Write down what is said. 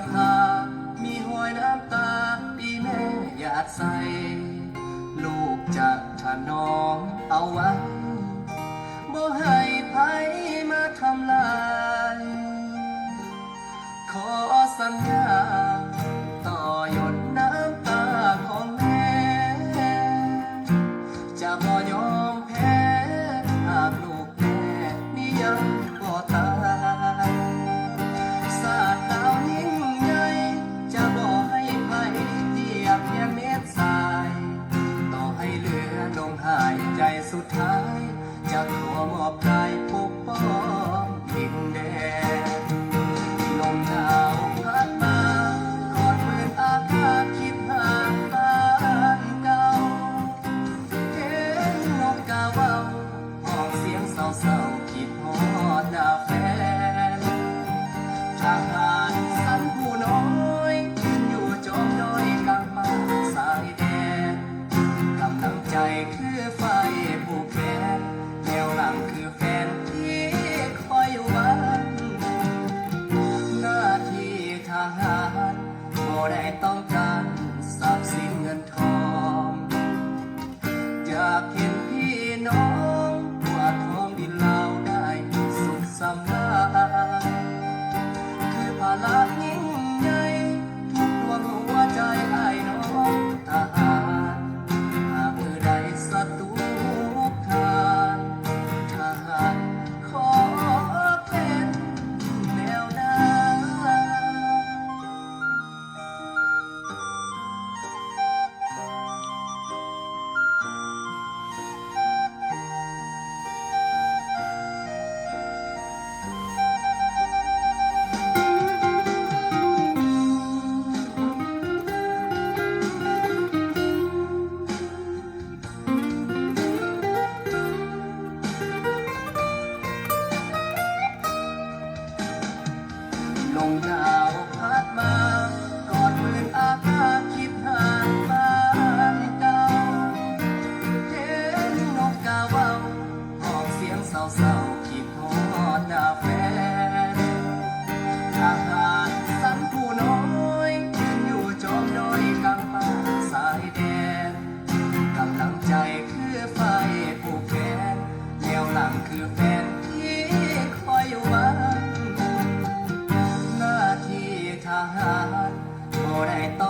ผ้ามีหอยน้ำตาปีแม่หยาดใสลูกจะถนอมเอาไว้บ่ให้ไผมาทำลายขอสัญญาต่อหยดน้ำตาของแม่จะบ่ยอมแพ้หากลูกแม่นี่ยังบ่ตายศาสตร์ดาวยิ่งใหญ่จะบ่ให้ไผเหยียบเพียงเม็ดทรายต่อให้เหลือลมหายใจสุดท้ายจะขอมอบกายปกป้องดินแดนลมหนาวพัดมากอดปืนอากาศคิดหาบ้านเก่าเห็นนกกาเว้าห้องเสียงเศร้าๆคิดฮอดหน้าแฟนทหารสันผู้น้อยยืนอยู่จอมด้อยกลางป่าสายแดนกำลังใจคือไฟผู้แค้นแนวหลังคือแฟนที่คอยอยู่บ้านหน้าที่ทหารบ่ได้ต้องการทรัพย์สินเงินทองอยากเห็นพี่น้องกวาดทองดินลาวได้สุขสำราญคือภาระยิ่งใหญ่ทุกดวงหัวใจอ้ายน้องทหารหากมือใดศัตรูทานทหารขอเป็นแนวหน้า ลมหนาวพัดมากอดปืนอากาศคิดหาบ้านเก่าเห็นนกกาเว้าห้องเสียงเศร้าๆคิดฮอดหน้าแฟนทหารสันผู้น้อยยืนอยู่จอมด้อยกลางป่าสายแดนกำลังใจคือไฟผู้แค้นแนวหลังคือแฟนที่คอยอยู่บ้านหน้าที่ทหารบ่ได้ต้อง